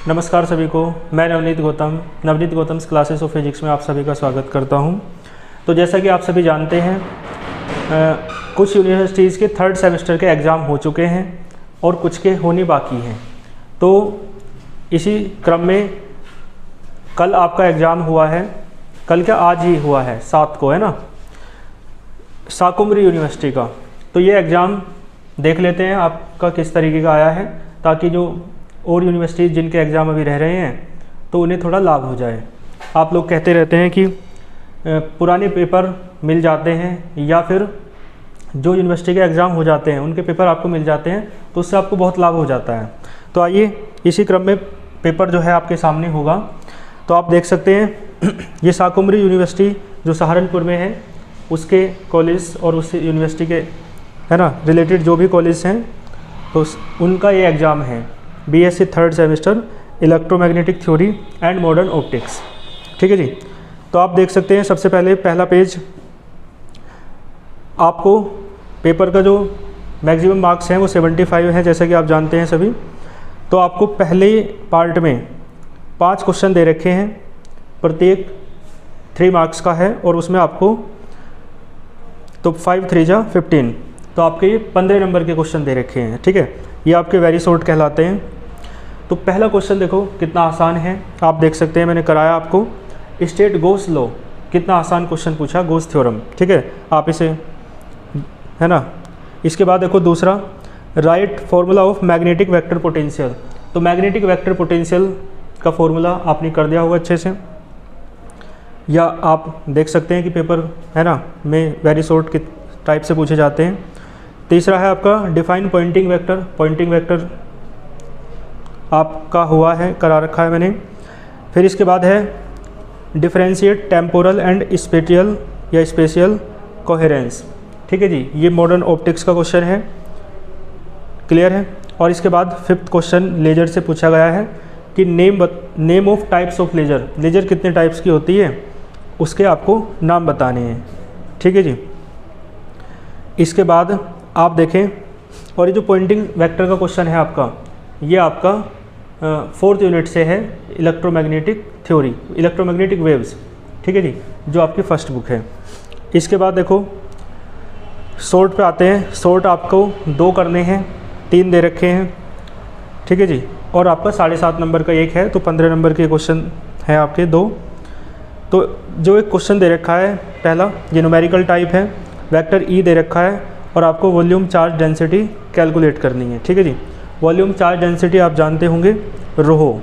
नमस्कार सभी को, मैं Navneet Gautam's classes of physics में आप सभी का स्वागत करता हूं। तो जैसा कि आप सभी जानते हैं, कुछ यूनिवर्सिटीज़ के थर्ड सेमेस्टर के एग्ज़ाम हो चुके हैं और कुछ के होने बाकी हैं। तो इसी क्रम में कल आपका एग्ज़ाम हुआ है, कल क्या आज ही हुआ है, 7 को है ना, शाकुम्भरी यूनिवर्सिटी का। तो ये एग्ज़ाम देख लेते हैं आपका किस तरीके का आया है, ताकि जो और यूनिवर्सिटीज़ जिनके एग्ज़ाम अभी रह रहे हैं तो उन्हें थोड़ा लाभ हो जाए। आप लोग कहते रहते हैं कि पुराने पेपर मिल जाते हैं या फिर जो यूनिवर्सिटी के एग्ज़ाम हो जाते हैं उनके पेपर आपको मिल जाते हैं, तो उससे आपको बहुत लाभ हो जाता है। तो आइए इसी क्रम में पेपर जो है आपके सामने होगा। तो आप देख सकते हैं ये शाकुम्भरी यूनिवर्सिटी जो सहारनपुर में है, उसके कॉलेज और उस यूनिवर्सिटी के है ना रिलेटेड जो भी कॉलेज हैं, तो उनका ये एग्ज़ाम है BSc third semester electromagnetic theory and modern optics. ठीक है जी। तो आप देख सकते हैं सबसे पहले पहला पेज, आपको पेपर का जो मैक्सिमम मार्क्स हैं वो 75 हैं, जैसा कि आप जानते हैं सभी। तो आपको पहले पार्ट में 5 क्वेश्चन दे रखे हैं, प्रत्येक 3 मार्क्स का है, और उसमें आपको तो 5 3 जा 15, तो आपके ये 15 नंबर के क्वेश्चन दे रखे हैं। ठीक है, ये आपके वेरी शॉर्ट कहलाते हैं। तो पहला क्वेश्चन देखो कितना आसान है, आप देख सकते हैं मैंने कराया आपको, स्टेट गोस लॉ, कितना आसान क्वेश्चन पूछा, गोस थ्योरम। ठीक है, आप इसे है ना। इसके बाद देखो दूसरा, right formula of magnetic vector potential. तो मैग्नेटिक वेक्टर पोटेंशियल का फॉर्मूला आपने कर दिया होगा अच्छे से, या आप देख सकते हैं कि पेपर है ना में वेरी शॉर्ट के टाइप से पूछे जाते हैं। तीसरा है आपका define Poynting vector. Poynting vector आपका हुआ है, करा रखा है मैंने। फिर इसके बाद है डिफरेंशिएट टेम्पोरल एंड स्पेटियल या स्पेशियल कोहेरेंस। ठीक है जी, ये मॉडर्न ऑप्टिक्स का क्वेश्चन है, क्लियर है। और इसके बाद 5th क्वेश्चन लेजर से पूछा गया है कि name of types of ledger, ledger कितने टाइप्स की होती है उसके आपको नाम बताने हैं। ठीक है जी। इसके बाद आप देखें, और ये जो पॉइंटिंग वेक्टर का क्वेश्चन है आपका, ये आपका 4th यूनिट से है, इलेक्ट्रोमैग्नेटिक थ्योरी, इलेक्ट्रोमैग्नेटिक वेव्स। ठीक है जी, जो आपकी फर्स्ट बुक है। इसके बाद देखो शॉर्ट पे आते हैं। शॉर्ट आपको 2 करने हैं, 3 दे रखे हैं। ठीक है जी, और आपका 7.5 नंबर का एक है, तो 15 नंबर के क्वेश्चन है आपके 2। तो जो एक क्वेश्चन दे रखा है पहला, ये न्यूमेरिकल टाइप है, वेक्टर ई दे रखा है, और आपको वॉल्यूम चार्ज डेंसिटी कैलकुलेट करनी है। ठीक है जी, वॉल्यूम चार्ज डेंसिटी आप जानते होंगे रोहो।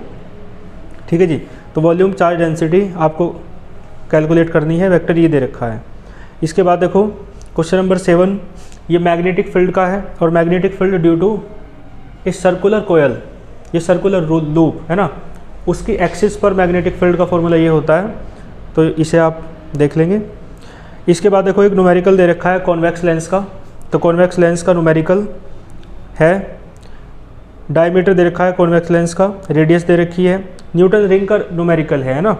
ठीक है जी, तो वॉल्यूम चार्ज डेंसिटी आपको कैलकुलेट करनी है, वेक्टर ई दे रखा है। इसके बाद देखो क्वेश्चन नंबर 7, ये मैग्नेटिक फील्ड का है, और magnetic field due to a circular coil, ये सर्कुलर लूप है ना, उसकी एक्सिस पर मैग्नेटिक फील्ड का फॉर्मूला ये होता है, तो इसे आप देख लेंगे। इसके बाद देखो एक न्यूमेरिकल दे रखा है कॉन्वेक्स लेंस का, तो कॉन्वेक्स लेंस का न्यूमेरिकल है, डायमीटर दे रखा है कॉन्वेक्स लेंस का, रेडियस दे रखी है, न्यूटन रिंग का न्यूमेरिकल है ना।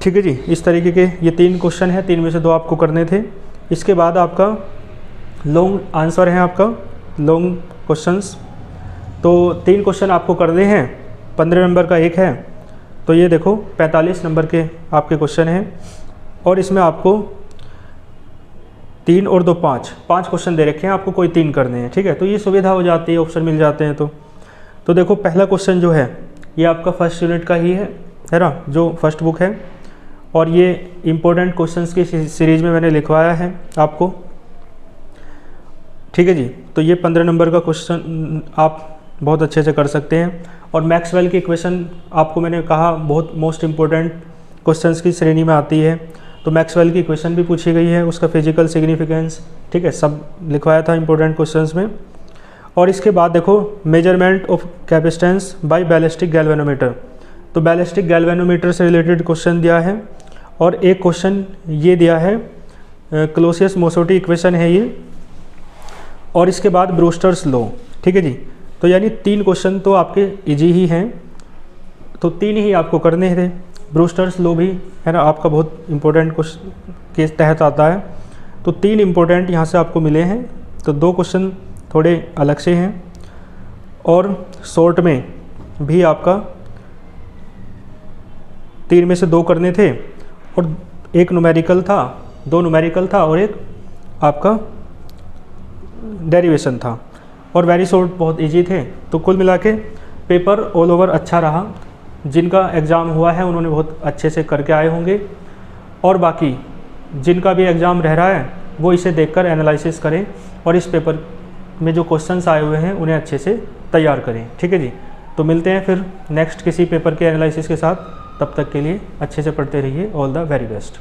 ठीक है जी, इस तरीके के ये 3 क्वेश्चन है, 3 में से 2 आपको करने थे। इसके बाद आपका लॉन्ग आंसर है, आपका लॉन्ग क्वेश्चंस, तो 3 क्वेश्चन आपको करने हैं, 15 नंबर का एक है, तो ये देखो 45 नंबर के आपके क्वेश्चन हैं, और इसमें आपको 3 और 2 5 क्वेश्चन दे रखे हैं, आपको कोई 3 करने हैं। ठीक है, तो ये सुविधा हो जाती है, ऑप्शन मिल जाते हैं। तो देखो पहला क्वेश्चन जो है ये आपका फर्स्ट यूनिट का ही है ना, जो फर्स्ट बुक है, और ये इम्पोर्टेंट क्वेश्चंस की सीरीज में मैंने लिखवाया है आपको। ठीक है जी, तो ये 15 नंबर का क्वेश्चन आप बहुत अच्छे से कर सकते हैं। और मैक्सवेल की इक्वेशन आपको मैंने कहा बहुत मोस्ट इम्पोर्टेंट क्वेश्चंस की श्रेणी में आती है, तो मैक्सवेल की इक्वेशन भी पूछी गई है, उसका फिजिकल सिग्निफिकेंस, ठीक है, सब लिखवाया था इंपॉर्टेंट क्वेश्चंस में। और इसके बाद देखो measurement of capacitance by ballistic galvanometer, तो बैलिस्टिक गैल्वेनोमीटर से रिलेटेड क्वेश्चन दिया है, और एक क्वेश्चन ये दिया है क्लोसियस-मोसोटी इक्वेशन है ये, और इसके बाद ब्रूस्टर्स लॉ। ठीक है जी, तो यानी 3 क्वेश्चन तो आपके इजी ही हैं, तो 3 ही आपको करने थे। ब्रूस्टर्स लॉ भी है ना आपका बहुत इंपॉर्टेंट क्वेश्चन के तहत आता है, तो 3 इंपॉर्टेंट यहाँ से आपको मिले हैं, तो 2 क्वेश्चन थोड़े अलग से हैं। और शॉर्ट में भी आपका 3 में से 2 करने थे और एक न्यूमेरिकल था, 2 न्यूमेरिकल था और एक आपका डेरिवेशन था और वेरी शॉर्ट बहुत इजी थे। तो कुल मिला के पेपर ऑल ओवर अच्छा रहा। जिनका एग्ज़ाम हुआ है उन्होंने बहुत अच्छे से करके आए होंगे और बाकी जिनका भी एग्ज़ाम रह रहा है वो इसे देखकर एनालिसिस करें और इस पेपर में जो क्वेश्चंस आए हुए हैं उन्हें अच्छे से तैयार करें। ठीक है जी, तो मिलते हैं फिर नेक्स्ट किसी पेपर के एनालिसिस के साथ। तब तक के लिए अच्छे से पढ़ते रहिए। All the very best.